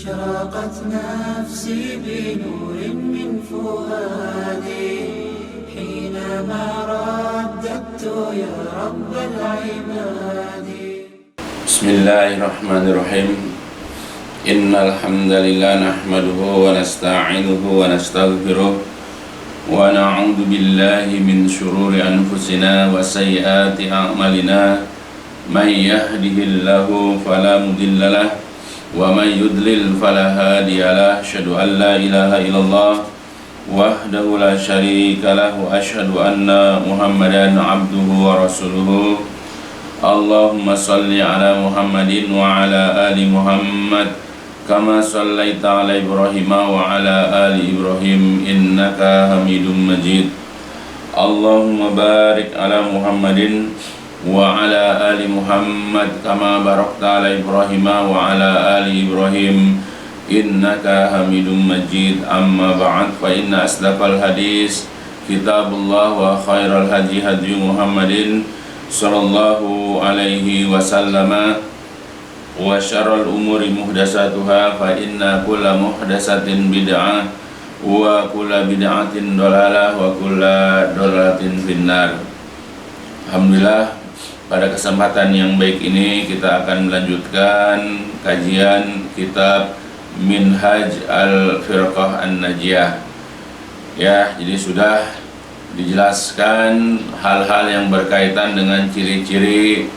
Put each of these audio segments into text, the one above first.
أشرقت نفسي بنور من فؤادي حينما رددت يا رب العباد. بسم الله الرحمن الرحيم. إن الحمد لله نحمده ونستعينه ونستغفره ونعوذ بالله من شرور أنفسنا وسيئات أعمالنا. من يهده الله فلا مضل له ومن يضلل فلا هادي له. أشهد أن لا إله إلا الله وحده لا شريك له وأشهد أن محمدا عبده ورسوله. اللهم صل على محمد وعلى آل محمد كما صليت على إبراهيم وعلى آل إبراهيم إنك حميد مجيد. اللهم بارك على محمد وعلى آل محمد كما باركت على إبراهيم وعلى آل إبراهيم إنك حميد مجيد. أما بعد فإن أصدق الحديث كتاب الله وخير الهدي هدي محمد صلى الله عليه وسلم وشر الأمور محدثاتها فإن كل محدثة بدعة وكل بدعة ضلالة وكل ضلالة في النار. Alhamdulillah, pada kesempatan yang baik ini kita akan melanjutkan kajian kitab Minhaj Al-Firqah An-Najiyah. Ya, jadi sudah dijelaskan hal-hal yang berkaitan dengan ciri-ciri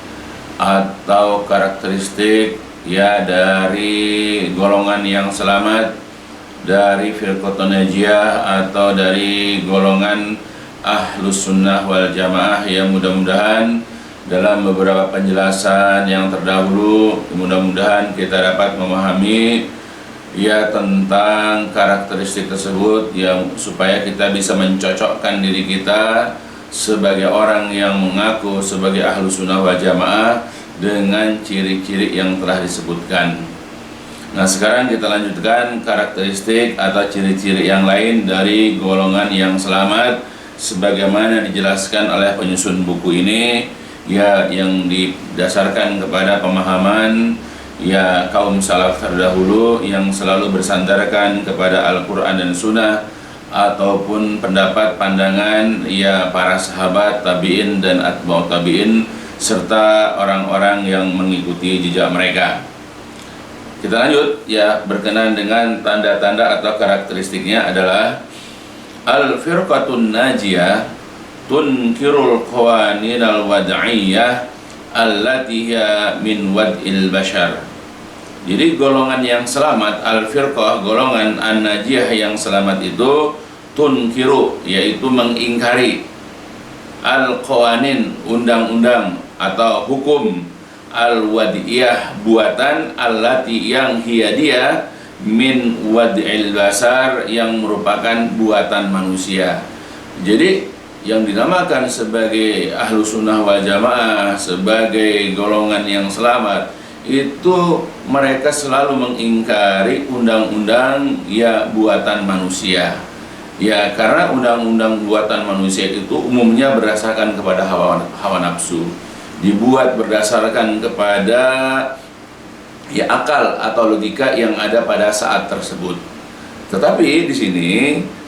atau karakteristik ya dari golongan yang selamat, dari Firqatun Najiyah atau dari golongan Ahlus Sunnah wal Jamaah. Yang mudah-mudahan dalam beberapa penjelasan yang terdahulu mudah-mudahan kita dapat memahami ya tentang karakteristik tersebut yang supaya kita bisa mencocokkan diri kita sebagai orang yang mengaku sebagai Ahlus Sunnah wal Jamaah dengan ciri-ciri yang telah disebutkan. Nah, sekarang kita lanjutkan karakteristik atau ciri-ciri yang lain dari golongan yang selamat sebagaimana dijelaskan oleh penyusun buku ini ya, yang didasarkan kepada pemahaman ya kaum salaf terdahulu yang selalu bersandarkan kepada Al-Quran dan Sunnah ataupun pendapat pandangan ya para sahabat, tabi'in dan atba'ut tabi'in serta orang-orang yang mengikuti jejak mereka. Kita lanjut ya, berkenaan dengan tanda-tanda atau karakteristiknya adalah Al-Firqatun Najiyah tunkirul qawanin al-wad'iyyah allati hiya min wad'il bashar. Jadi golongan yang selamat, Al-Firqah, golongan An-Najiyah yang selamat itu tunkiru, yaitu mengingkari al-qawanin, undang-undang atau hukum, al-wad'iyah, buatan, allati yang hiya dia min wad'il basar, yang merupakan buatan manusia. Jadi yang dinamakan sebagai Ahlus Sunnah wal Jamaah, sebagai golongan yang selamat, itu mereka selalu mengingkari undang-undang ya buatan manusia. Ya, karena undang-undang buatan manusia itu umumnya berdasarkan kepada hawa nafsu, dibuat berdasarkan kepada ya akal atau logika yang ada pada saat tersebut. Tetapi di sini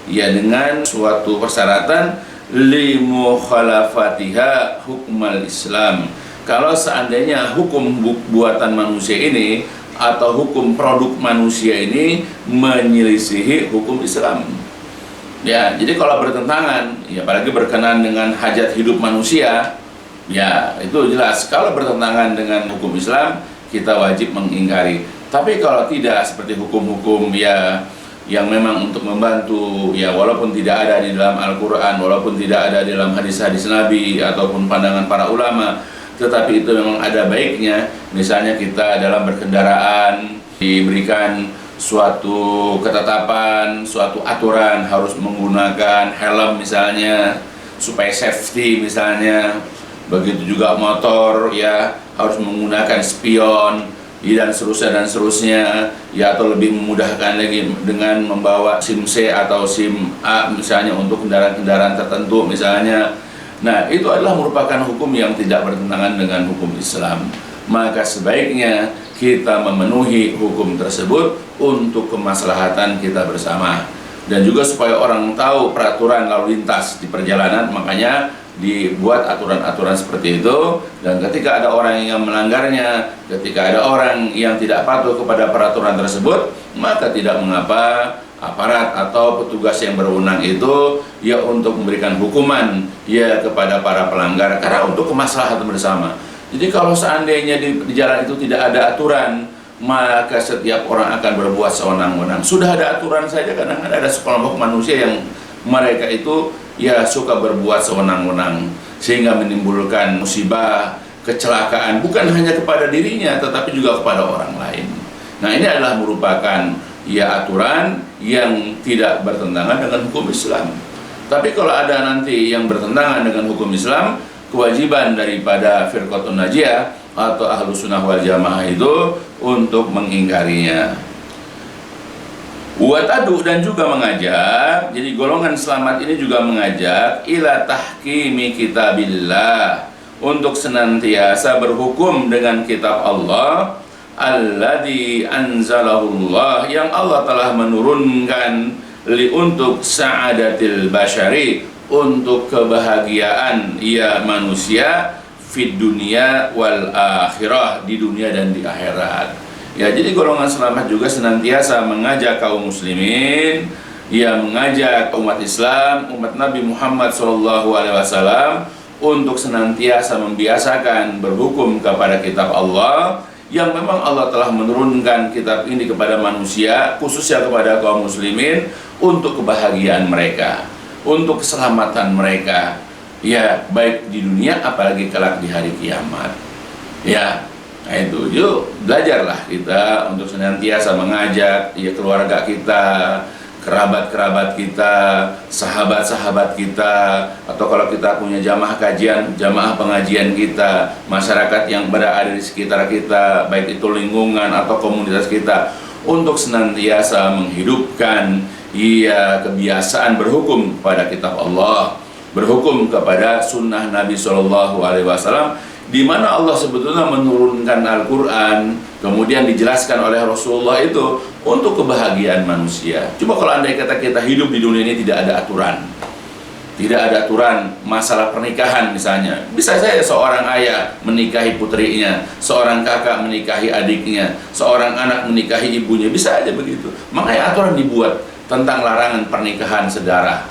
ya dengan suatu persyaratan li mukhalafatiha hukmal Islam. Kalau seandainya hukum buatan manusia ini atau hukum produk manusia ini menyelisihi hukum Islam. Ya, jadi kalau bertentangan, ya apalagi berkenaan dengan hajat hidup manusia, ya itu jelas kalau bertentangan dengan hukum Islam kita wajib mengingkari. Tapi kalau tidak, seperti hukum-hukum ya yang memang untuk membantu ya, walaupun tidak ada di dalam Al-Quran, walaupun tidak ada di dalam hadis-hadis Nabi ataupun pandangan para ulama, tetapi itu memang ada baiknya. Misalnya kita dalam berkendaraan diberikan suatu ketetapan, suatu aturan harus menggunakan helm misalnya supaya safety misalnya. Begitu juga motor ya harus menggunakan spion dan seterusnya ya, atau lebih memudahkan lagi dengan membawa SIM C atau SIM A misalnya untuk kendaraan-kendaraan tertentu misalnya. Nah, itu adalah merupakan hukum yang tidak bertentangan dengan hukum Islam. Maka sebaiknya kita memenuhi hukum tersebut untuk kemaslahatan kita bersama, dan juga supaya orang tahu peraturan lalu lintas di perjalanan, makanya dibuat aturan-aturan seperti itu. Dan ketika ada orang yang melanggarnya, ketika ada orang yang tidak patuh kepada peraturan tersebut, maka tidak mengapa aparat atau petugas yang berwenang itu ya untuk memberikan hukuman ya kepada para pelanggar, karena untuk kemaslahatan bersama. Jadi kalau seandainya di jalan itu tidak ada aturan, maka setiap orang akan berbuat sewenang-wenang. Sudah ada aturan saja, kadang-kadang ada sekelompok manusia yang mereka itu ya suka berbuat sewenang-wenang, sehingga menimbulkan musibah, kecelakaan, bukan hanya kepada dirinya tetapi juga kepada orang lain. Nah, ini adalah merupakan ya aturan yang tidak bertentangan dengan hukum Islam. Tapi kalau ada nanti yang bertentangan dengan hukum Islam, kewajiban daripada Firqatun Najiyah atau Ahlus Sunnah wal Jamaah itu untuk mengingkarinya. Watadu, dan juga mengajak, jadi golongan selamat ini juga mengajak ila tahkimi kitabillah, untuk senantiasa berhukum dengan kitab Allah, alladzi anzalahullah, yang Allah telah menurunkan, untuk sa'adatil basyari, untuk kebahagiaan ya manusia, fid dunia wal akhirah, di dunia dan di akhirat. Ya, jadi golongan selamat juga senantiasa mengajak kaum muslimin, ya mengajak umat Islam, umat Nabi Muhammad SAW, untuk senantiasa membiasakan berhukum kepada kitab Allah, yang memang Allah telah menurunkan kitab ini kepada manusia, khususnya kepada kaum muslimin, untuk kebahagiaan mereka, untuk keselamatan mereka, ya baik di dunia apalagi kelak di hari kiamat. Ya, nah itu yuk belajarlah kita untuk senantiasa mengajak ya keluarga kita, kerabat-kerabat kita, sahabat-sahabat kita, atau kalau kita punya jamaah kajian, jamaah pengajian kita, masyarakat yang berada di sekitar kita, baik itu lingkungan atau komunitas kita, untuk senantiasa menghidupkan ya kebiasaan berhukum kepada kitab Allah, berhukum kepada sunnah Nabi SAW, di mana Allah sebetulnya menurunkan Al-Quran, kemudian dijelaskan oleh Rasulullah itu untuk kebahagiaan manusia. Coba kalau andai kata kita hidup di dunia ini tidak ada aturan, tidak ada aturan masalah pernikahan misalnya, bisa saja seorang ayah menikahi putrinya, seorang kakak menikahi adiknya, seorang anak menikahi ibunya, bisa aja begitu. Makanya aturan dibuat tentang larangan pernikahan sedarah,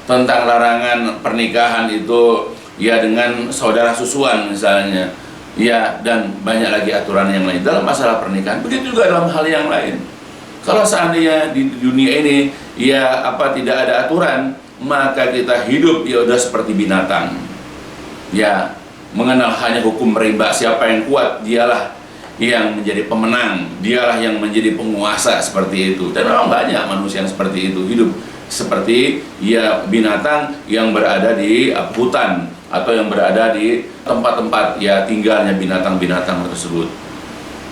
tentang larangan pernikahan itu ya dengan saudara susuan misalnya, ya, dan banyak lagi aturan yang lain dalam masalah pernikahan. Begitu juga dalam hal yang lain. Kalau seandainya di dunia ini ya tidak ada aturan, maka kita hidup ya udah seperti binatang, ya mengenal hanya hukum rimba. Siapa yang kuat dialah yang menjadi pemenang, dialah yang menjadi penguasa, seperti itu. Dan memang banyak manusia yang seperti itu, hidup seperti ya binatang yang berada di hutan atau yang berada di tempat-tempat ya tinggalnya binatang-binatang tersebut.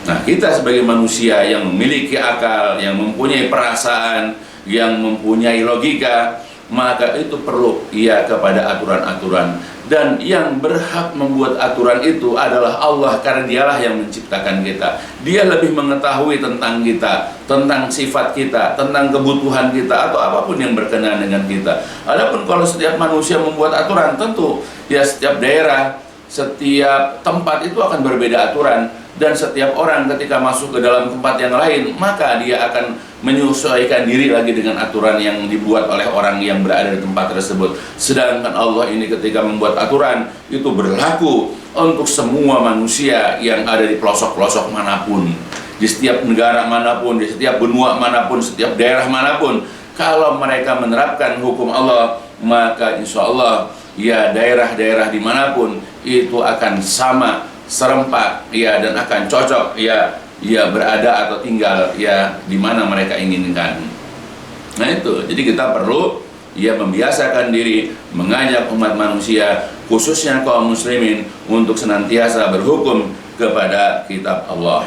Nah, kita sebagai manusia yang memiliki akal, yang mempunyai perasaan, yang mempunyai logika, maka itu perlu ya kepada aturan-aturan. Dan yang berhak membuat aturan itu adalah Allah, karena dialah yang menciptakan kita. Dia lebih mengetahui tentang kita, tentang sifat kita, tentang kebutuhan kita, atau apapun yang berkenaan dengan kita. Adapun kalau setiap manusia membuat aturan, tentu ya setiap daerah, setiap tempat itu akan berbeda aturan. Dan setiap orang ketika masuk ke dalam tempat yang lain, maka dia akan menyesuaikan diri lagi dengan aturan yang dibuat oleh orang yang berada di tempat tersebut. Sedangkan Allah ini ketika membuat aturan, itu berlaku untuk semua manusia yang ada di pelosok-pelosok manapun, di setiap negara manapun, di setiap benua manapun, setiap daerah manapun. Kalau mereka menerapkan hukum Allah, maka insya Allah ya daerah-daerah dimanapun itu akan sama, serempak ya, dan akan cocok ya berada atau tinggal ya di mana mereka inginkan. Nah itu, jadi kita perlu ya membiasakan diri, mengajak umat manusia, khususnya kaum muslimin, untuk senantiasa berhukum kepada kitab Allah.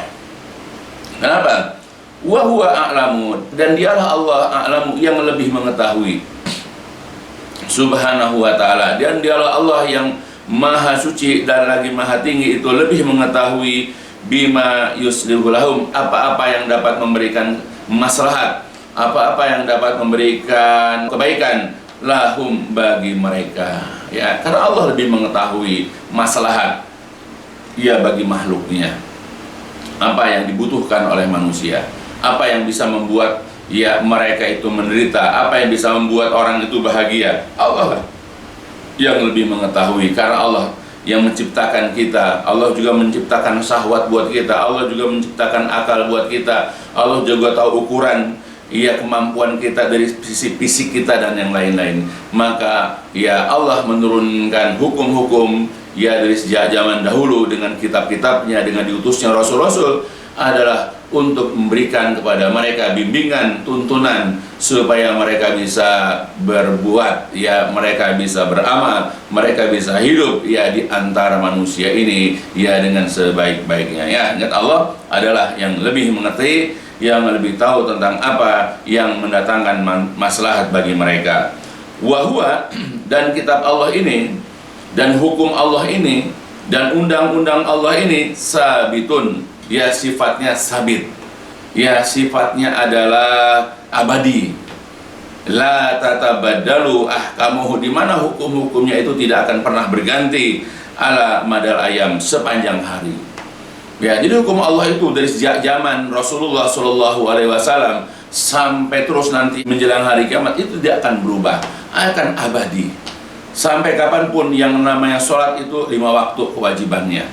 Kenapa? Wa huwa a'lamu, dan dialah Allah a'lamu, yang lebih mengetahui, subhanahu wa ta'ala, dan dialah Allah yang Maha suci dan lagi maha tinggi, itu lebih mengetahui bima yuslihu lahum, apa-apa yang dapat memberikan maslahat, apa-apa yang dapat memberikan kebaikan lahum bagi mereka. Ya, karena Allah lebih mengetahui maslahat ya bagi makhluknya, apa yang dibutuhkan oleh manusia, apa yang bisa membuat ya mereka itu menderita, apa yang bisa membuat orang itu bahagia. Allah yang lebih mengetahui, karena Allah yang menciptakan kita. Allah juga menciptakan syahwat buat kita, Allah juga menciptakan akal buat kita, Allah juga tahu ukuran ya kemampuan kita dari sisi fisik kita dan yang lain-lain. Maka ya Allah menurunkan hukum-hukum ya dari sejak zaman dahulu dengan kitab-kitabnya, dengan diutusnya rasul-rasul, adalah untuk memberikan kepada mereka bimbingan, tuntunan, supaya mereka bisa berbuat, ya mereka bisa beramal, mereka bisa hidup ya di antara manusia ini ya dengan sebaik-baiknya. Ya, ingat Allah adalah yang lebih mengerti, yang lebih tahu tentang apa yang mendatangkan maslahat bagi mereka. Wahwa, dan kitab Allah ini, dan hukum Allah ini, dan undang-undang Allah ini sabitun, ya sifatnya sabit, ya sifatnya adalah abadi. La tatabaddalu ahkamuhu, di mana hukum-hukumnya itu tidak akan pernah berganti ala madal ayam, sepanjang hari. Ya, jadi hukum Allah itu dari sejak zaman Rasulullah SAW sampai terus nanti menjelang hari kiamat itu tidak akan berubah, akan abadi. Sampai kapanpun yang namanya sholat itu 5 waktu kewajibannya.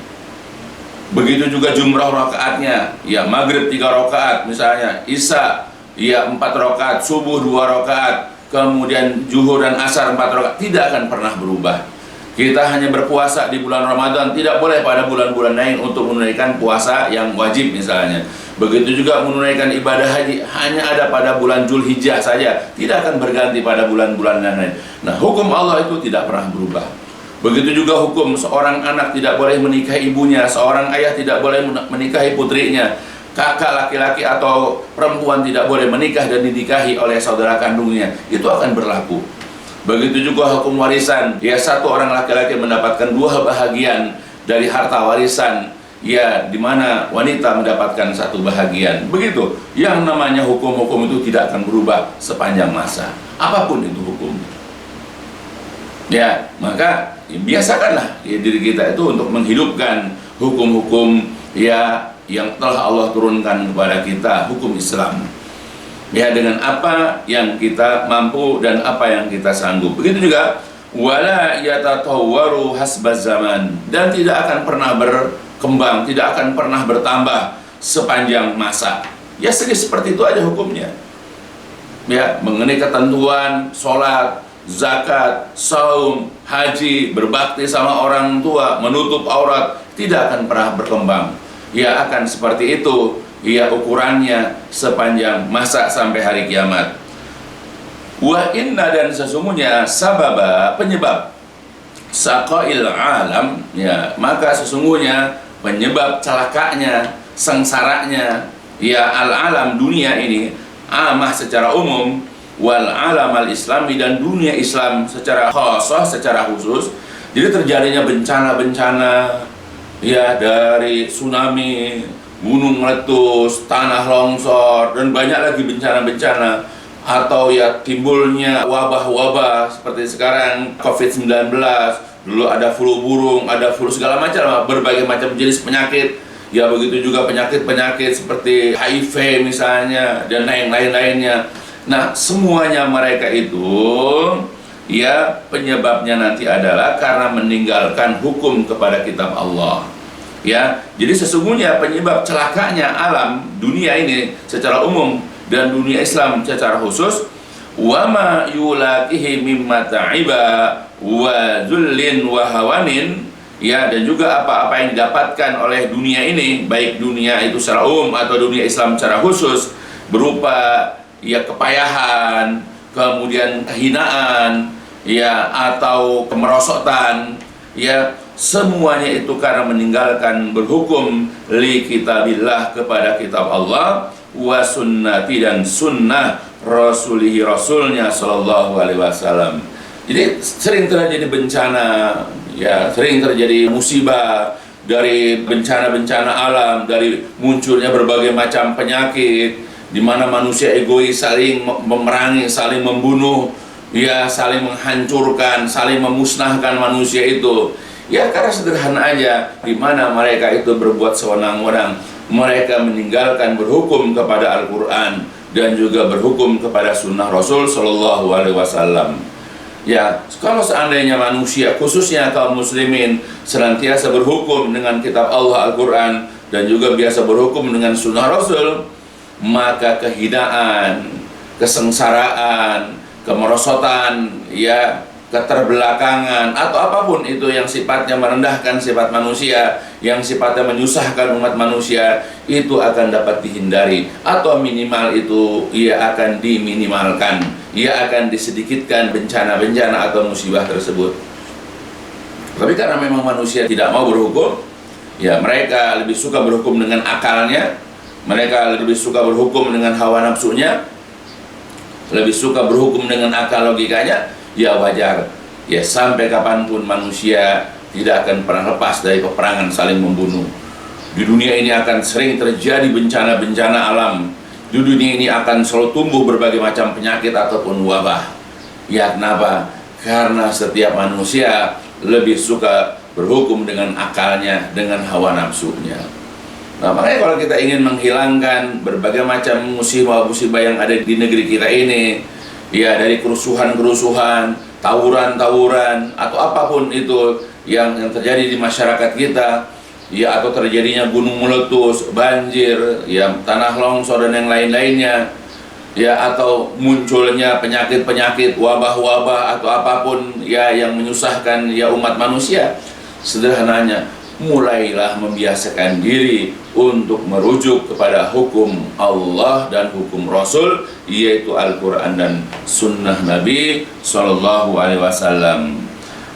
Begitu juga jumrah rakaatnya, ya maghrib 3 rakaat misalnya, isya ya 4 rakaat, subuh 2 rakaat, kemudian zuhur dan asar 4 rakaat, tidak akan pernah berubah. Kita hanya berpuasa di bulan Ramadan, tidak boleh pada bulan-bulan lain untuk menunaikan puasa yang wajib misalnya. Begitu juga menunaikan ibadah haji hanya ada pada bulan Zulhijjah saja, tidak akan berganti pada bulan-bulan lain. Nah, hukum Allah itu tidak pernah berubah. Begitu juga hukum seorang anak tidak boleh menikahi ibunya, seorang ayah tidak boleh menikahi putrinya, kakak laki-laki atau perempuan tidak boleh menikah dan dinikahi oleh saudara kandungnya, itu akan berlaku. Begitu juga hukum warisan, ya satu orang laki-laki mendapatkan 2 bahagian dari harta warisan, ya di mana wanita mendapatkan 1 bahagian. Begitu, yang namanya hukum-hukum itu tidak akan berubah sepanjang masa, apapun itu hukumnya. Ya, maka biasakanlah ya, diri kita itu untuk menghidupkan hukum-hukum ya yang telah Allah turunkan kepada kita, hukum Islam. Ya, dengan apa yang kita mampu dan apa yang kita sanggup. Begitu juga wala yatatawwaru hasbaz zaman, dan tidak akan pernah berkembang, tidak akan pernah bertambah sepanjang masa. Ya, seperti itu aja hukumnya. Ya, mengenai ketentuan sholat, zakat, saum, haji, berbakti sama orang tua, menutup aurat, tidak akan pernah berkembang. Ya, akan seperti itu ya ukurannya sepanjang masa sampai hari kiamat. Wa inna, dan sesungguhnya sababa, penyebab saqail alam, ya maka sesungguhnya penyebab celakanya, sengsaranya ya al-alam, dunia ini, amah secara umum, wal alam al-islami, dan dunia Islam secara khusus, secara khusus. Jadi terjadinya bencana-bencana ya, dari tsunami, gunung meletus, tanah longsor, dan banyak lagi bencana-bencana, atau ya timbulnya wabah-wabah seperti sekarang COVID-19, dulu ada flu burung, ada flu segala macam, berbagai macam jenis penyakit. Ya, begitu juga penyakit-penyakit seperti HIV misalnya, dan lain-lainnya. Nah, semuanya mereka itu ya penyebabnya nanti adalah karena meninggalkan hukum kepada kitab Allah. Ya, jadi sesungguhnya penyebab celakanya alam dunia ini secara umum dan dunia Islam secara khusus, wa ma yulaqihi mimma ta'iba wa zullin wa hawanin, ya, dan juga apa-apa yang didapatkan oleh dunia ini, baik dunia itu secara umum atau dunia Islam secara khusus, berupa ya kepayahan, kemudian kehinaan, ya atau kemerosotan, ya semuanya itu karena meninggalkan berhukum li kitabillah, kepada kitab Allah, wa sunnati, dan sunnah rasulihi, rasulnya sallallahu alaihi wasallam. Jadi sering terjadi bencana, ya sering terjadi musibah dari bencana-bencana alam, dari munculnya berbagai macam penyakit, di mana manusia egois saling memerangi, saling membunuh, ya saling menghancurkan, saling memusnahkan manusia itu. Ya karena sederhana aja, di mana mereka itu berbuat sewenang-wenang, mereka meninggalkan berhukum kepada Al-Quran dan juga berhukum kepada Sunnah Rasul Shallallahu Alaihi Wasallam. Ya, kalau seandainya manusia, khususnya kaum muslimin, senantiasa berhukum dengan kitab Allah Al-Quran dan juga biasa berhukum dengan Sunnah Rasul, maka kehinaan, kesengsaraan, kemerosotan, ya keterbelakangan atau apapun itu yang sifatnya merendahkan sifat manusia, yang sifatnya menyusahkan umat manusia, itu akan dapat dihindari atau minimal itu ia akan diminimalkan, ia akan disedikitkan bencana-bencana atau musibah tersebut. Tapi karena memang manusia tidak mau berhukum, ya mereka lebih suka berhukum dengan akalnya, mereka lebih suka berhukum dengan hawa nafsunya, lebih suka berhukum dengan akal logikanya. Ya wajar, ya sampai kapanpun manusia tidak akan pernah lepas dari peperangan saling membunuh. Di dunia ini akan sering terjadi bencana-bencana alam. Di dunia ini akan selalu tumbuh berbagai macam penyakit ataupun wabah. Ya kenapa? Karena setiap manusia lebih suka berhukum dengan akalnya, dengan hawa nafsunya. Nah makanya kalau kita ingin menghilangkan berbagai macam musibah-musibah yang ada di negeri kita ini, ya dari kerusuhan-kerusuhan, tawuran-tawuran atau apapun itu yang terjadi di masyarakat kita, ya atau terjadinya gunung meletus, banjir, ya tanah longsor dan yang lain-lainnya, ya atau munculnya penyakit-penyakit, wabah-wabah atau apapun ya yang menyusahkan ya umat manusia, sederhananya mulailah membiasakan diri untuk merujuk kepada hukum Allah dan hukum Rasul, yaitu Al-Quran dan Sunnah Nabi Sallallahu Alaihi Wasallam.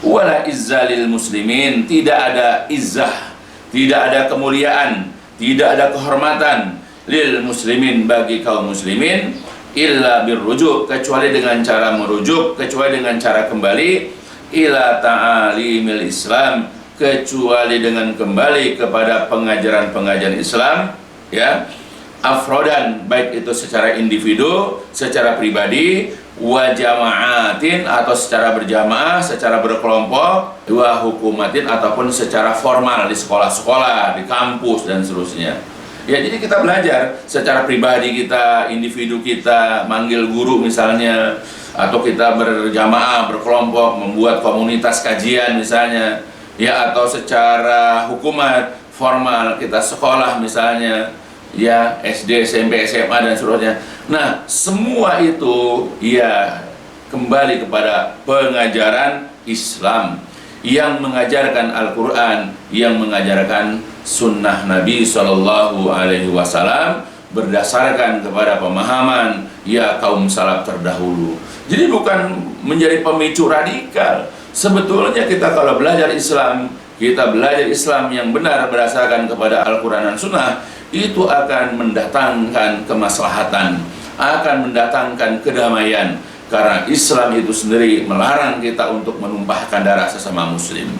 Wala izzalil muslimin, tidak ada izzah, tidak ada kemuliaan, tidak ada kehormatan lil muslimin, bagi kaum muslimin, illa birrujuk, kecuali dengan cara merujuk, kecuali dengan cara kembali ila ta'alimil Islam, kecuali dengan kembali kepada pengajaran-pengajaran Islam, ya afrodan, baik itu secara individu, secara pribadi, wa jama'atin atau secara berjamaah, secara berkelompok, wa hukumatin ataupun secara formal di sekolah-sekolah, di kampus dan seterusnya. Ya jadi kita belajar secara pribadi kita, individu kita, manggil guru misalnya, atau kita berjamaah, berkelompok, membuat komunitas kajian misalnya, ya atau secara hukumat formal kita sekolah misalnya, ya SD, SMP, SMA dan seterusnya. Nah semua itu ya kembali kepada pengajaran Islam yang mengajarkan Al-Quran, yang mengajarkan Sunnah Nabi Sallallahu Alaihi Wasallam berdasarkan kepada pemahaman ya kaum salaf terdahulu. Jadi bukan menjadi pemicu radikal. Sebetulnya kita kalau belajar Islam, kita belajar Islam yang benar berdasarkan kepada Al-Quran dan Sunnah, itu akan mendatangkan kemaslahatan, akan mendatangkan kedamaian. Karena Islam itu sendiri melarang kita untuk menumpahkan darah sesama muslim,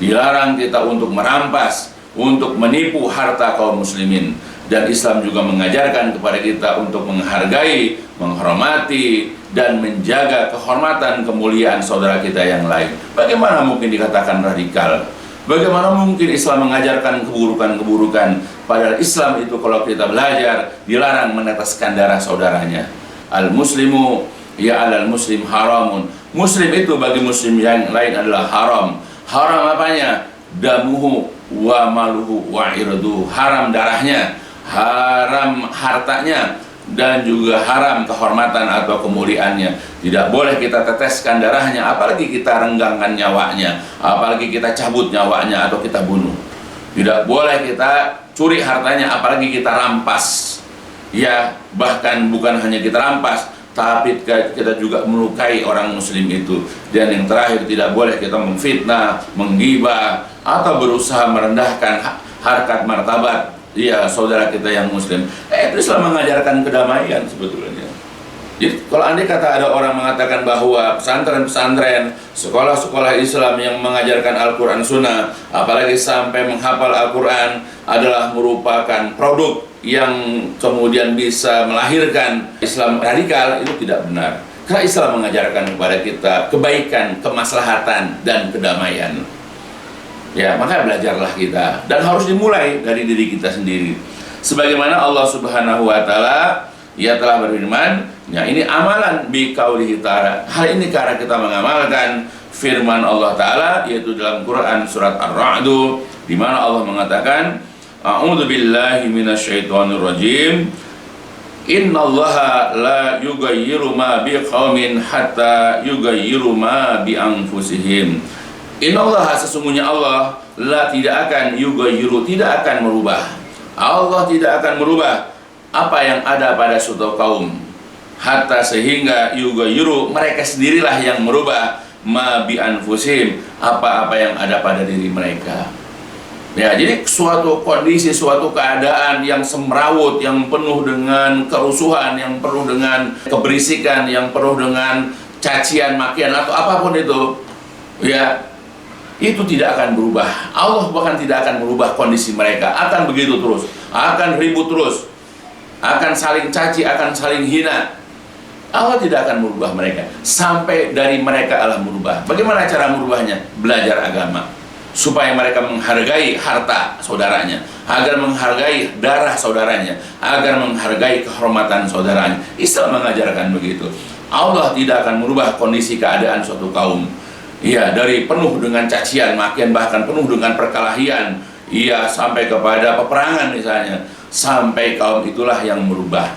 dilarang kita untuk merampas, untuk menipu harta kaum muslimin. Dan Islam juga mengajarkan kepada kita untuk menghargai, menghormati, dan menjaga kehormatan, kemuliaan saudara kita yang lain. Bagaimana mungkin dikatakan radikal? Bagaimana mungkin Islam mengajarkan keburukan-keburukan? Padahal Islam itu kalau kita belajar, dilarang meneteskan darah saudaranya. Al-muslimu ya alal muslim haramun. Muslim itu bagi muslim yang lain adalah haram. Haram apanya? Damuhu wa maluhu wa irduhu. Haram darahnya, haram hartanya, dan juga haram kehormatan atau kemuliaannya. Tidak boleh kita teteskan darahnya, apalagi kita renggangkan nyawanya, apalagi kita cabut nyawanya atau kita bunuh. Tidak boleh kita curi hartanya, apalagi kita rampas. Ya, bahkan bukan hanya kita rampas, tapi kita juga melukai orang muslim itu. Dan yang terakhir, tidak boleh kita memfitnah, menggibah, atau berusaha merendahkan harkat martabat ya saudara kita yang muslim. Itu Islam mengajarkan kedamaian sebetulnya. Jadi kalau andai kata ada orang mengatakan bahwa pesantren-pesantren, sekolah-sekolah Islam yang mengajarkan Al-Quran Sunnah, apalagi sampai menghafal Al-Quran, adalah merupakan produk yang kemudian bisa melahirkan Islam radikal, itu tidak benar. Karena Islam mengajarkan kepada kita kebaikan, kemaslahatan, dan kedamaian. Ya, maka belajarlah kita, dan harus dimulai dari diri kita sendiri. Sebagaimana Allah Subhanahu wa Ta'ala Ia telah berfirman, ya ini amalan bi qaulihi ta'ala. Hal ini karena kita mengamalkan firman Allah Ta'ala, yaitu dalam Quran surat Ar-Ra'd, di mana Allah mengatakan, A'udzu billahi minasyaitonir rajim. Innallaha la yughayyiru ma biqaumin hatta yughayyiru ma bi anfusihim. Innallaha, sesungguhnya Allah, la tidak akan yughayyiru, tidak akan merubah. Allah tidak akan merubah apa yang ada pada suatu kaum, hatta sehingga yughayyiru, mereka sendirilah yang merubah ma bi anfusihim, apa-apa yang ada pada diri mereka. Ya, jadi suatu kondisi, suatu keadaan yang semrawut, yang penuh dengan kerusuhan, yang penuh dengan keberisikan, yang penuh dengan cacian, makian atau apapun itu, ya, itu tidak akan berubah. Allah bahkan tidak akan merubah kondisi mereka, akan begitu terus, akan ribut terus, akan saling caci, akan saling hina. Allah tidak akan merubah mereka sampai dari mereka Allah merubah. Bagaimana cara merubahnya? Belajar agama, supaya mereka menghargai harta saudaranya, agar menghargai darah saudaranya, agar menghargai kehormatan saudaranya. Islam mengajarkan begitu. Allah tidak akan merubah kondisi keadaan suatu kaum, ya, dari penuh dengan cacian, makian, bahkan penuh dengan perkelahian, ya, sampai kepada peperangan misalnya, sampai kaum itulah yang merubah.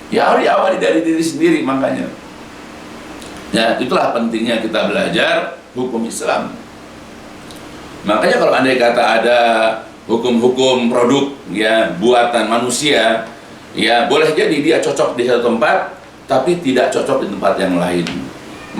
Ya, harus diawali dari diri sendiri. Makanya, ya, itulah pentingnya kita belajar hukum Islam. Makanya kalau andai kata ada hukum-hukum produk, ya, buatan manusia, ya, boleh jadi dia cocok di satu tempat tapi tidak cocok di tempat yang lain.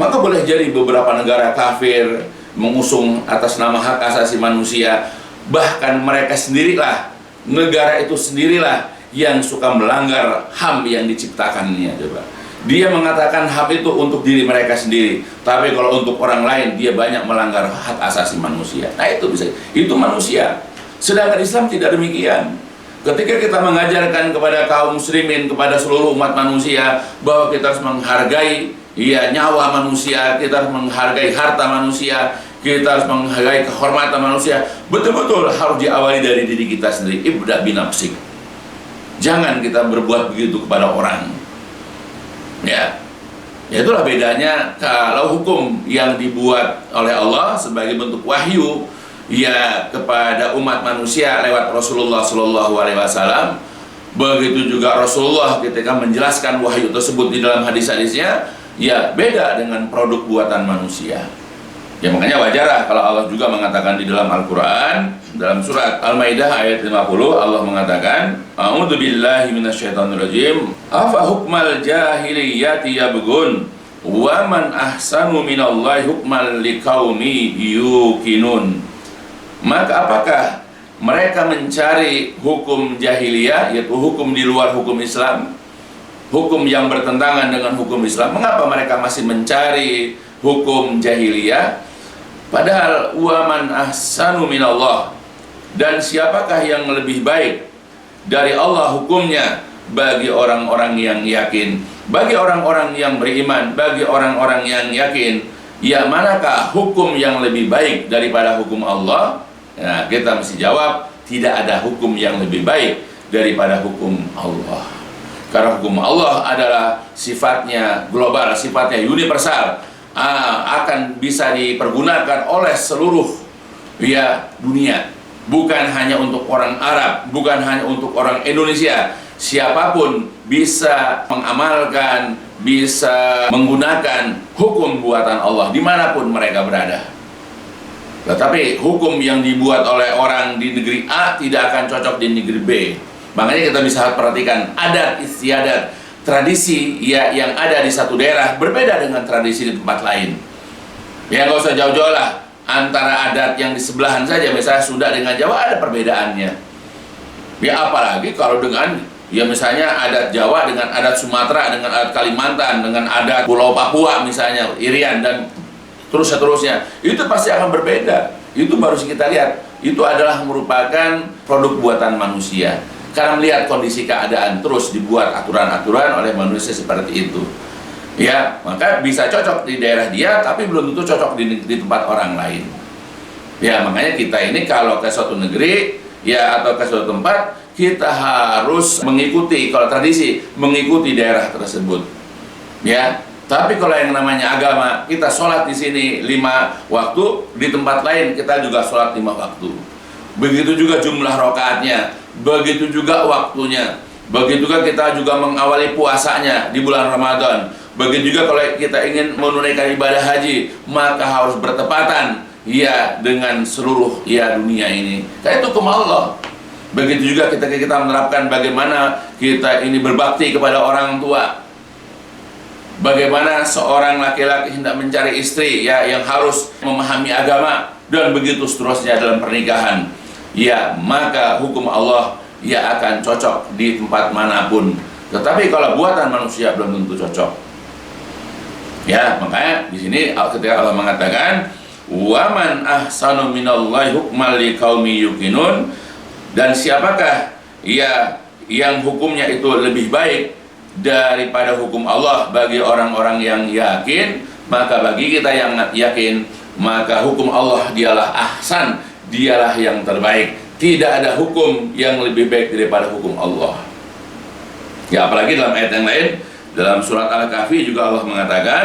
Maka boleh jadi beberapa negara kafir mengusung atas nama hak asasi manusia, bahkan mereka sendirilah, negara itu sendirilah yang suka melanggar HAM yang diciptakannya. Coba, dia mengatakan HAM itu untuk diri mereka sendiri, tapi kalau untuk orang lain dia banyak melanggar hak asasi manusia. Nah, itu bisa, itu manusia. Sedangkan Islam tidak demikian. Ketika kita mengajarkan kepada kaum muslimin, kepada seluruh umat manusia, bahwa kita harus menghargai, ya, nyawa manusia, kita harus menghargai harta manusia, kita harus menghargai kehormatan manusia, betul-betul harus diawali dari diri kita sendiri. Ibda binafsik. Jangan kita berbuat begitu kepada orang. Ya, itulah bedanya kalau hukum yang dibuat oleh Allah sebagai bentuk wahyu, ya, kepada umat manusia lewat Rasulullah SAW. Begitu juga Rasulullah ketika menjelaskan wahyu tersebut di dalam hadis-hadisnya, ya, beda dengan produk buatan manusia. Ya, makanya wajarlah kalau Allah juga mengatakan di dalam Al-Quran, dalam surat Al-Maidah ayat 50, Allah mengatakan, A'udzu billahi minasyaitonir rajim. Afa hukmal jahiliyati yabghun wa man ahsanu minallahi hukman liqaumi yuqinun. Maka apakah mereka mencari hukum jahiliyah, yaitu hukum di luar hukum Islam, hukum yang bertentangan dengan hukum Islam? Mengapa mereka masih mencari hukum jahiliyah? Padahal waman ahsanu minallah, dan siapakah yang lebih baik dari Allah hukumnya bagi orang-orang yang yakin, bagi orang-orang yang beriman, bagi orang-orang yang yakin. Ya, manakah hukum yang lebih baik daripada hukum Allah? Nah, kita mesti jawab, tidak ada hukum yang lebih baik daripada hukum Allah. Karena hukum Allah adalah sifatnya global, sifatnya universal, akan bisa dipergunakan oleh seluruh, ya, dunia, bukan hanya untuk orang Arab, bukan hanya untuk orang Indonesia. Siapapun bisa mengamalkan, bisa menggunakan hukum buatan Allah dimanapun mereka berada. Tetapi hukum yang dibuat oleh orang di negeri A tidak akan cocok di negeri B. Makanya kita bisa perhatikan adat istiadat, tradisi, ya, yang ada di satu daerah berbeda dengan tradisi di tempat lain. Ya, nggak usah jauh-jauh lah, antara adat yang di sebelahan saja, misalnya Sunda dengan Jawa ada perbedaannya. Ya, apalagi kalau dengan Ya misalnya adat Jawa dengan adat Sumatera, dengan adat Kalimantan, dengan adat Pulau Papua misalnya, Irian dan terus seterusnya. Itu pasti akan berbeda. Itu baru kita lihat. Itu adalah merupakan produk buatan manusia. Karena melihat kondisi keadaan terus dibuat aturan-aturan oleh manusia seperti itu. Ya, maka bisa cocok di daerah dia, tapi belum tentu cocok di tempat orang lain. Ya, makanya kita ini kalau ke suatu negeri, ya atau ke suatu tempat, kita harus mengikuti, kalau tradisi, mengikuti daerah tersebut. Ya, tapi kalau yang namanya agama, kita sholat di sini 5 waktu, di tempat lain kita juga sholat 5 waktu. Begitu juga jumlah rakaatnya, begitu juga waktunya, begitu juga kita juga mengawali puasanya di bulan Ramadan. Begitu juga kalau kita ingin menunaikan ibadah haji, maka harus bertepatan ya dengan seluruh ya dunia ini. Karena itu hukum Allah. Begitu juga kita menerapkan bagaimana kita ini berbakti kepada orang tua. Bagaimana seorang laki-laki hendak mencari istri ya yang harus memahami agama, dan begitu seterusnya dalam pernikahan. Ya, maka hukum Allah ya akan cocok di tempat manapun. Tetapi kalau buatan manusia belum tentu cocok. Ya, makanya di sini ketika Allah mengatakan waman ahsanu minallahi hukman liqaumi yuqinun, dan siapakah ya yang hukumnya itu lebih baik daripada hukum Allah bagi orang-orang yang yakin. Maka bagi kita yang yakin, maka hukum Allah dialah ahsan, dialah yang terbaik. Tidak ada hukum yang lebih baik daripada hukum Allah. Ya, apalagi dalam ayat yang lain, dalam surat Al-Kahfi juga Allah mengatakan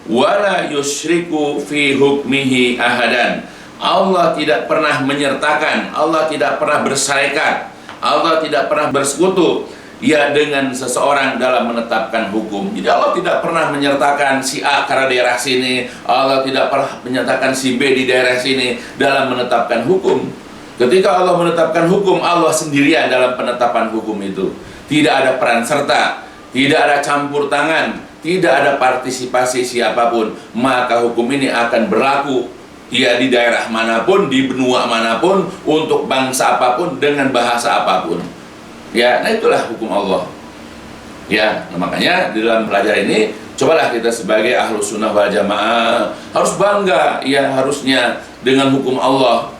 wala yusyriku fi hukmihi ahadan. Allah tidak pernah menyertakan, Allah tidak pernah bersyarekat, Allah tidak pernah bersekutu ya dengan seseorang dalam menetapkan hukum. Jadi Allah tidak pernah menyertakan si A karena daerah sini, Allah tidak pernah menyertakan si B di daerah sini dalam menetapkan hukum. Ketika Allah menetapkan hukum, Allah sendirian dalam penetapan hukum itu. Tidak ada peran serta, tidak ada campur tangan, tidak ada partisipasi siapapun. Maka hukum ini akan berlaku ya di daerah manapun, di benua manapun, untuk bangsa apapun, dengan bahasa apapun. Ya, nah itulah hukum Allah. Ya, nah makanya di dalam pelajaran ini, cobalah kita sebagai Ahlus Sunnah wal Jamaah harus bangga, ya harusnya dengan hukum Allah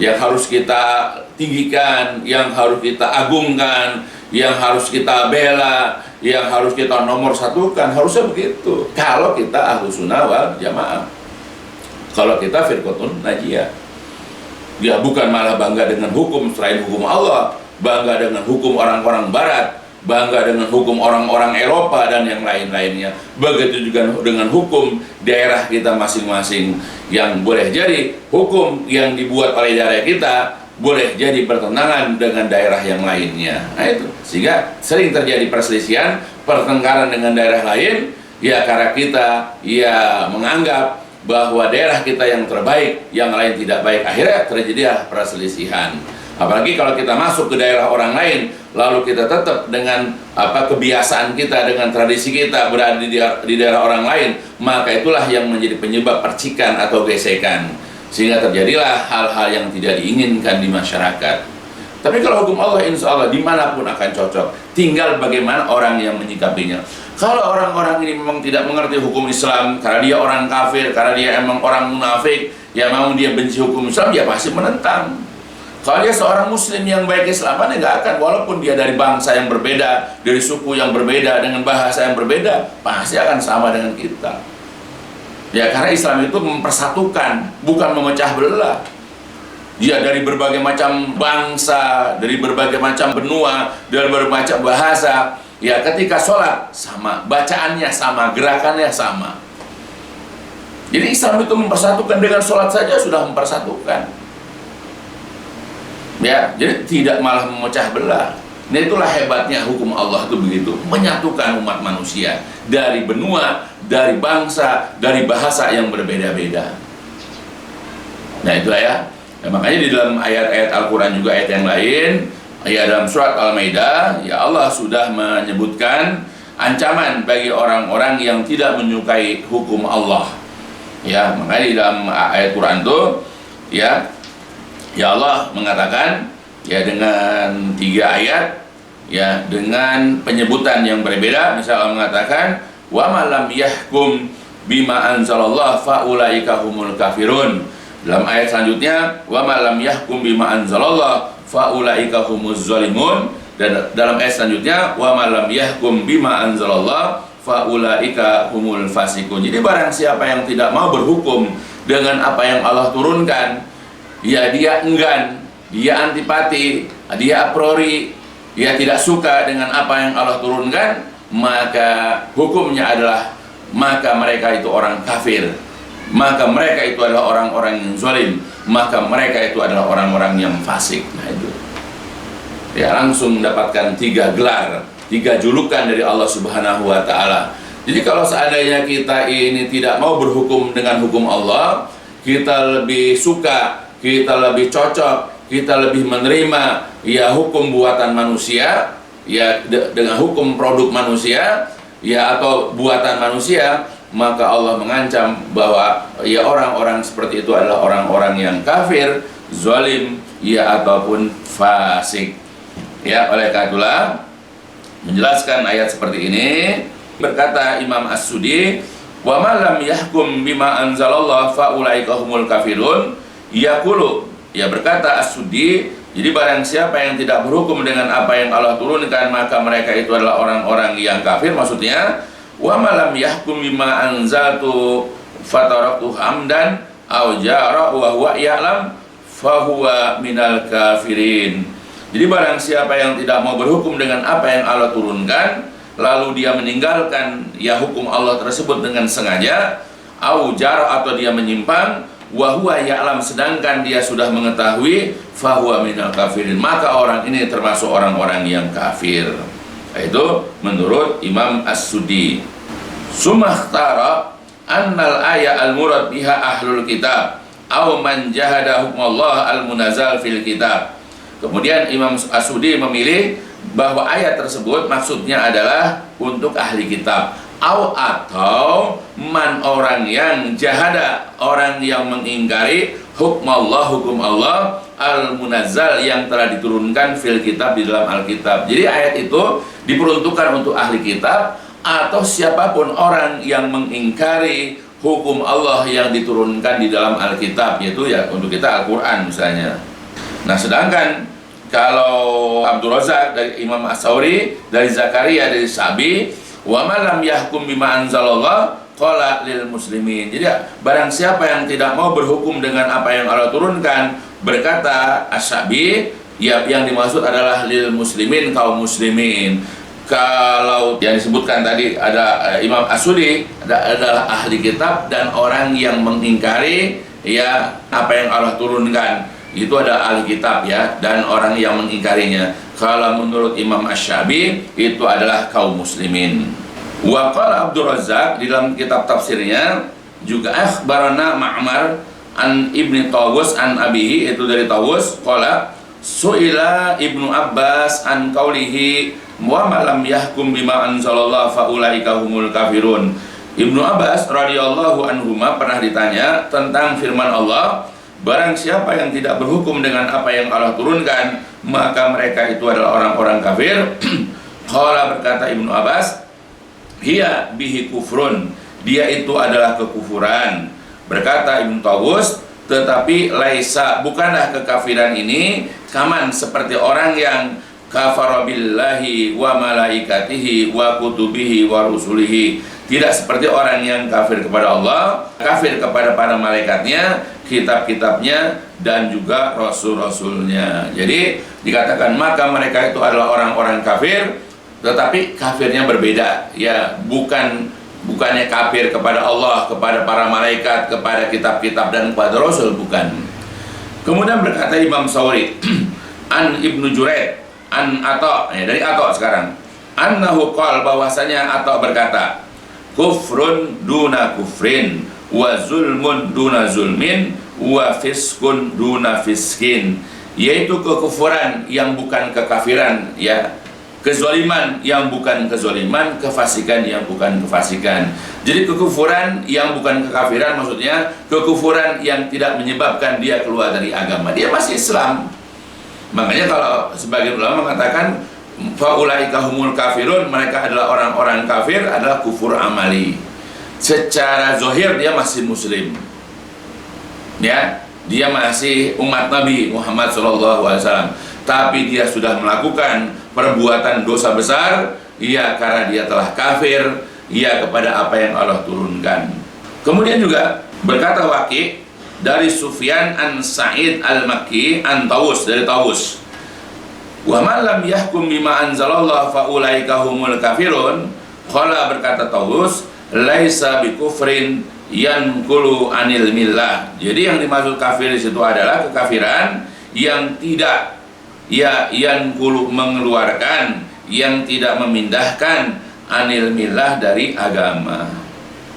yang harus kita tinggikan, yang harus kita agungkan, yang harus kita bela, yang harus kita nomor satukan. Harusnya begitu kalau kita Ahlus Sunnah wal Jamaah. Kalau kita firqatun najiyah, ya bukan malah bangga dengan hukum selain hukum Allah, bangga dengan hukum orang-orang Barat, bangga dengan hukum orang-orang Eropa dan yang lain-lainnya. Begitu juga dengan hukum daerah kita masing-masing, yang boleh jadi hukum yang dibuat oleh daerah kita boleh jadi bertentangan dengan daerah yang lainnya. Nah itu, sehingga sering terjadi perselisihan, pertengkaran dengan daerah lain, ya karena kita ya menganggap bahwa daerah kita yang terbaik, yang lain tidak baik. Akhirnya terjadi perselisihan. Apalagi kalau kita masuk ke daerah orang lain, lalu kita tetap dengan kebiasaan kita, dengan tradisi kita berada di daerah orang lain, maka itulah yang menjadi penyebab percikan atau gesekan, sehingga terjadilah hal-hal yang tidak diinginkan di masyarakat. Tapi kalau hukum Allah, insya Allah dimanapun akan cocok. Tinggal bagaimana orang yang menyikapinya. Kalau orang-orang ini memang tidak mengerti hukum Islam, karena dia orang kafir, karena dia emang orang munafik, ya mau dia benci hukum Islam, dia pasti menentang. Kalau dia seorang Muslim yang baik Islamannya nggak akan, walaupun dia dari bangsa yang berbeda, dari suku yang berbeda, dengan bahasa yang berbeda, pasti akan sama dengan kita. Ya karena Islam itu mempersatukan, bukan memecah belah. Dia dari berbagai macam bangsa, dari berbagai macam benua, dari berbagai macam bahasa. Ya ketika sholat sama, bacaannya sama, gerakannya sama. Jadi Islam itu mempersatukan, dengan sholat saja sudah mempersatukan. Ya, jadi tidak malah memecah belah. Nah itulah hebatnya hukum Allah itu begitu, menyatukan umat manusia dari benua, dari bangsa, dari bahasa yang berbeda-beda. Nah itulah ya. Nah, makanya di dalam ayat-ayat Al-Quran juga ayat yang lain, ya dalam surat Al-Maidah, ya Allah sudah menyebutkan ancaman bagi orang-orang yang tidak menyukai hukum Allah. Ya, makanya di dalam ayat Quran itu, ya Allah mengatakan, ya dengan 3 ayat, ya dengan penyebutan yang berbeda. Misal Allah mengatakan wa ma lam yahkum bima anzalallah faulaika humul kafirun. Dalam ayat selanjutnya wa ma lam yahkum bima anzalallah faulaika humuz zalimun. Dan dalam ayat selanjutnya wa ma lam yahkum bima anzalallah faulaika humul fasikun. Jadi barang siapa yang tidak mau berhukum dengan apa yang Allah turunkan, ya dia enggan, dia antipati, dia a priori, dia tidak suka dengan apa yang Allah turunkan, maka hukumnya adalah maka mereka itu orang kafir, maka mereka itu adalah orang-orang yang zalim, maka mereka itu adalah orang-orang yang fasik. Nah itu ya, langsung mendapatkan 3 gelar, 3 julukan dari Allah Subhanahu wa Ta'ala. Jadi kalau seandainya kita ini tidak mau berhukum dengan hukum Allah, kita lebih suka, kita lebih cocok, kita lebih menerima ya hukum buatan manusia, ya dengan hukum produk manusia, ya atau buatan manusia, maka Allah mengancam bahwa ya orang-orang seperti itu adalah orang-orang yang kafir, zalim, ya ataupun fasik. Ya, oleh karena itulah menjelaskan ayat seperti ini, berkata Imam As-Sudi, wa ma lam yahkum bima anzalallah faulaika humul kafirun. Yaqulu, ya berkata As-Sudi, jadi barang siapa yang tidak berhukum dengan apa yang Allah turunkan, maka mereka itu adalah orang-orang yang kafir. Maksudnya wa ma lam yahkum bima anzaltu fataraktu hamdan aw jara wa huwa ya'lam fahuwa minal kafirin. Jadi barang siapa yang tidak mau berhukum dengan apa yang Allah turunkan, lalu dia meninggalkan ya hukum Allah tersebut dengan sengaja, au jar atau dia menyimpang, wa huwa ya'lam sedangkan dia sudah mengetahui, fahuwa minal kafirin, maka orang ini termasuk orang-orang yang kafir. Itu menurut Imam As-Sudi. Sumakhtara annal ayat al-murad biha ahlul kitab au man jahada hukmallah al-munazal fil kitab. Kemudian Imam As-Sudi memilih bahwa ayat tersebut maksudnya adalah untuk ahli kitab, atau man orang yang jahada, orang yang mengingkari hukum Allah al-munazzal yang telah diturunkan fil kitab, di dalam Alkitab. Jadi ayat itu diperuntukkan untuk ahli kitab atau siapapun orang yang mengingkari hukum Allah yang diturunkan di dalam Alkitab, yaitu ya untuk kita Al-Quran misalnya. Nah sedangkan kalau Abdul Razak dari Imam As-Sauri, dari Zakaria, dari Sabi, wa ma lam yahkum bima anzalallah qala lil muslimin. Jadi barang siapa yang tidak mau berhukum dengan apa yang Allah turunkan, berkata As-Sabi, ya yang dimaksud adalah lil muslimin, kaum muslimin. Kalau yang disebutkan tadi ada Imam As-Sudi adalah ahli kitab dan orang yang mengingkari ya apa yang Allah turunkan, itu ada ahli kitab ya, dan orang yang mengingkarinya. Kalau menurut Imam Asy-Syafi'i itu adalah kaum muslimin. Wa qala Abdul Razzaq di dalam kitab tafsirnya juga akhbarana Ma'mar an Ibni Tawus an abihi, itu dari Tawus, qala su'ila Ibnu Abbas an qaulihi wa ma lam yahkum bima anzalallah faulaika humul kafirun. Ibnu Abbas radhiyallahu anhuma pernah ditanya tentang firman Allah, barang siapa yang tidak berhukum dengan apa yang Allah turunkan, maka mereka itu adalah orang-orang kafir. Qala, berkata Ibnu Abbas, hiya bihi kufrun, dia itu adalah kekufuran. Berkata Ibnu Tawus, tetapi laisa, bukanlah kekafiran ini kaman seperti orang yang kafara billahi wa malaikatihi wa kutubihi wa rusulihi. Tidak seperti orang yang kafir kepada Allah, kafir kepada para malaikatnya, kitab-kitabnya, dan juga rasul-rasulnya. Jadi dikatakan maka mereka itu adalah orang-orang kafir, tetapi kafirnya berbeda. Ya, bukannya kafir kepada Allah, kepada para malaikat, kepada kitab-kitab dan kepada rasul, bukan. Kemudian berkata Imam Sauri an Ibnu Juraid an Atha, dari Atha sekarang, annahu qala, bahwasanya Atha berkata, kufrun duna kufrin wa zulmun duna zulmin wa fiskun duna fiskin, yaitu kekufuran yang bukan kekafiran, ya, kezaliman yang bukan kezaliman, kefasikan yang bukan kefasikan. Jadi kekufuran yang bukan kekafiran maksudnya kekufuran yang tidak menyebabkan dia keluar dari agama, dia masih Islam. Makanya kalau sebagian ulama mengatakan faulaika humul kafirun, mereka adalah orang-orang kafir, adalah kufur amali. Secara zahir dia masih muslim, ya, dia masih umat Nabi Muhammad SAW, tapi dia sudah melakukan perbuatan dosa besar, ya, karena dia telah kafir, ya, kepada apa yang Allah turunkan. Kemudian juga berkata Waqi dari Sufyan an Sa'id al-Makki an Tawus, dari Tawus, wa man lam yahkum bima anzalallah fa ulaika humul kafirun. Qala, berkata Tawus, laisa bikufrin yankulu anil millah. Jadi yang dimaksud kafir di situ adalah kekafiran yang tidak, ya, yankulu mengeluarkan, yang tidak memindahkan, anil millah dari agama.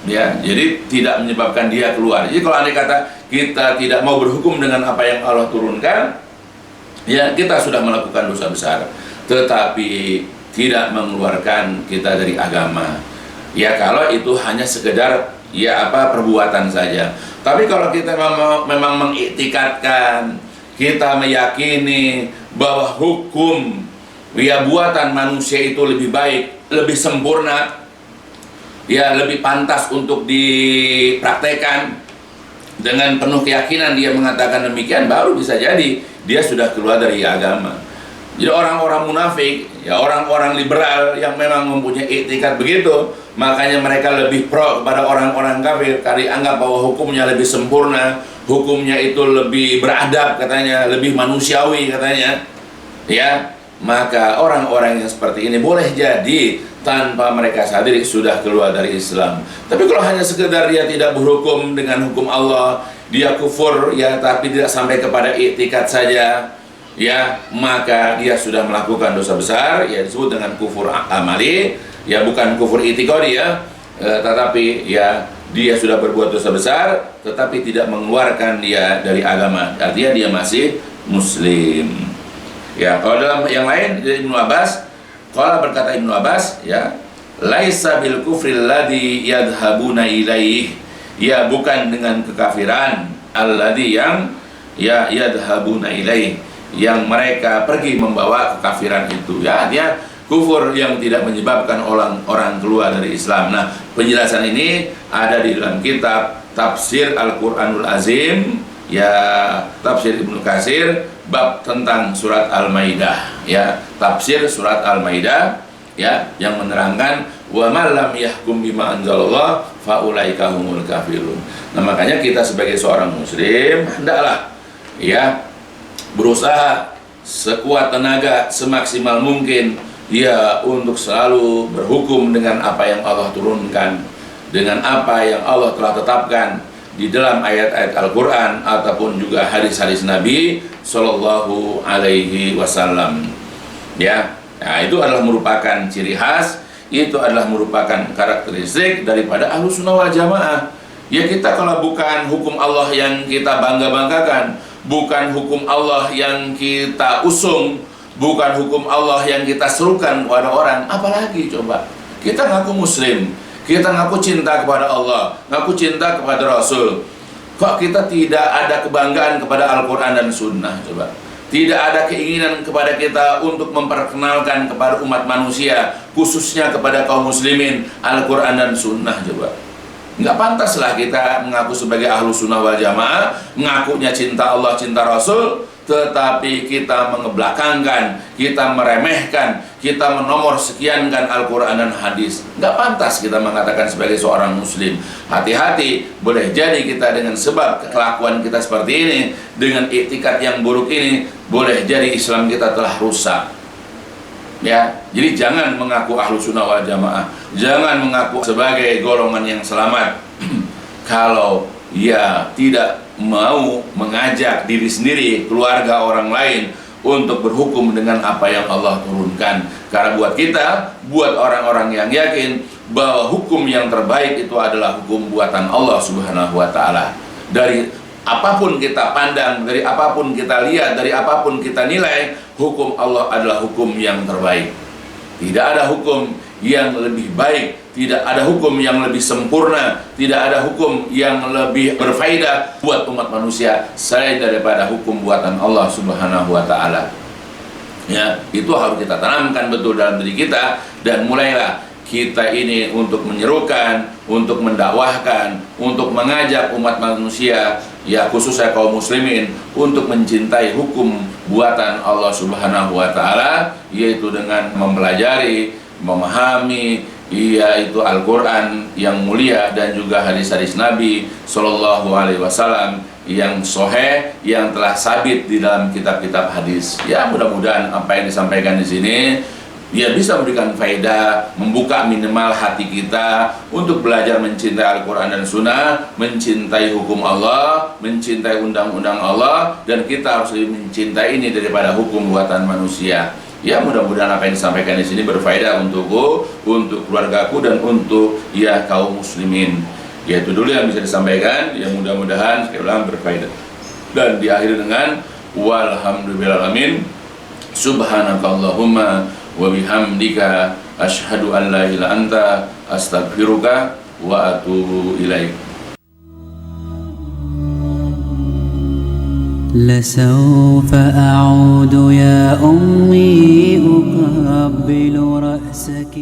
Ya, jadi tidak menyebabkan dia keluar. Jadi kalau andai kata kita tidak mau berhukum dengan apa yang Allah turunkan, ya, kita sudah melakukan dosa besar, tetapi tidak mengeluarkan kita dari agama. Ya, kalau itu hanya sekedar, ya, perbuatan saja. Tapi kalau kita memang mengiktikadkan, kita meyakini bahwa hukum, ya, buatan manusia itu lebih baik, lebih sempurna, ya, lebih pantas untuk dipraktekkan, dengan penuh keyakinan dia mengatakan demikian, baru bisa jadi dia sudah keluar dari agama. Jadi orang-orang munafik, ya, orang-orang liberal yang memang mempunyai iktikad begitu, makanya mereka lebih pro kepada orang-orang kafir, karena anggap bahwa hukumnya lebih sempurna, hukumnya itu lebih beradab katanya, lebih manusiawi katanya, ya. Maka orang-orang yang seperti ini boleh jadi tanpa mereka sadari sudah keluar dari Islam. Tapi kalau hanya sekedar dia tidak berhukum dengan hukum Allah, dia kufur, ya, tapi tidak sampai kepada iktikad saja, ya, maka dia sudah melakukan dosa besar, ya, disebut dengan kufur amali, ya, bukan kufur itikadi, ya, tetapi, ya, dia sudah berbuat dosa besar tetapi tidak mengeluarkan dia dari agama, artinya dia masih muslim. Ya, kalau dalam yang lain dari Ibnu Abbas, kalau berkata Ibnu Abbas, ya, laisa bil kufril ladzi yadhhabuna ilaih, ya, bukan dengan kekafiran alladzi yang, ya, yadhhabuna ilaih, yang mereka pergi membawa kekafiran itu, ya, dia kufur yang tidak menyebabkan orang keluar dari Islam. Nah, penjelasan ini ada di dalam kitab Tafsir Al-Qur'anul Azim, ya, Tafsir Ibnu Katsir, bab tentang surat Al-Maidah, ya, tafsir surat Al-Maidah, ya, yang menerangkan wa man lam yahkum bima anzalallah fa ulaika humul kafirun. Nah, makanya kita sebagai seorang muslim hendaklah, ya, berusaha sekuat tenaga, semaksimal mungkin, ya, untuk selalu berhukum dengan apa yang Allah turunkan, dengan apa yang Allah telah tetapkan di dalam ayat-ayat Al-Quran ataupun juga hadis-hadis Nabi Sallallahu Alaihi Wasallam. Ya, nah, itu adalah merupakan ciri khas, itu adalah merupakan karakteristik daripada Ahlus Sunnah wal Jamaah. Ya, kita kalau bukan hukum Allah yang kita bangga-banggakan, bukan hukum Allah yang kita usung, bukan hukum Allah yang kita serukan kepada orang, apalagi coba kita ngaku muslim, kita ngaku cinta kepada Allah, ngaku cinta kepada Rasul, kok kita tidak ada kebanggaan kepada Al-Quran dan Sunnah? Coba, tidak ada keinginan kepada kita untuk memperkenalkan kepada umat manusia, khususnya kepada kaum muslimin, Al-Quran dan Sunnah. Coba, nggak pantaslah kita mengaku sebagai Ahlus Sunnah wal Jamaah, mengakunya cinta Allah, cinta Rasul, tetapi kita mengebelakangkan, kita meremehkan, kita menomor sekiankan Al-Quran dan hadis. Nggak pantas kita mengatakan sebagai seorang muslim. Hati-hati, boleh jadi kita dengan sebab kelakuan kita seperti ini, dengan iktikad yang buruk ini, boleh jadi Islam kita telah rusak. Ya, jadi jangan mengaku Ahlus Sunnah wal Jamaah, jangan mengaku sebagai golongan yang selamat kalau ya tidak mau mengajak diri sendiri, keluarga, orang lain untuk berhukum dengan apa yang Allah turunkan. Karena buat kita, buat orang-orang yang yakin bahwa hukum yang terbaik itu adalah hukum buatan Allah Subhanahu wa Ta'ala. Dari apapun kita pandang, dari apapun kita lihat, dari apapun kita nilai, hukum Allah adalah hukum yang terbaik. Tidak ada hukum yang lebih baik, tidak ada hukum yang lebih sempurna, tidak ada hukum yang lebih berfaedah buat umat manusia selain daripada hukum buatan Allah Subhanahu wa Ta'ala. Ya, itu harus kita tanamkan betul dalam diri kita, dan mulailah kita ini untuk menyerukan, untuk mendakwahkan, untuk mengajak umat manusia, ya khususnya kaum muslimin, untuk mencintai hukum buatan Allah Subhanahu wa taala, yaitu dengan mempelajari, memahami yaitu Al-Quran yang mulia dan juga hadis-hadis Nabi Sallallahu Alaihi Wasallam yang sahih, yang telah sabit di dalam kitab-kitab hadis. Ya, mudah-mudahan apa yang disampaikan di sini ya bisa memberikan faedah, membuka minimal hati kita untuk belajar mencintai Al-Quran dan Sunnah, mencintai hukum Allah, mencintai undang-undang Allah, dan kita harus lebih mencintai ini daripada hukum buatan manusia. Ya, mudah-mudahan apa yang disampaikan di sini berfaedah untukku, untuk keluargaku, dan untuk ya kaum muslimin. Ya, itu dulu yang bisa disampaikan. Ya, mudah-mudahan sekali ulang berfaedah. Dan diakhiri dengan walhamdulillahirabbil alamin. Subhanakallahumma wa bihamdika asyhadu an la ilaha illa anta astaghfiruka wa atubu ilaik. لسوف أعود يا أمي أقبل رأسك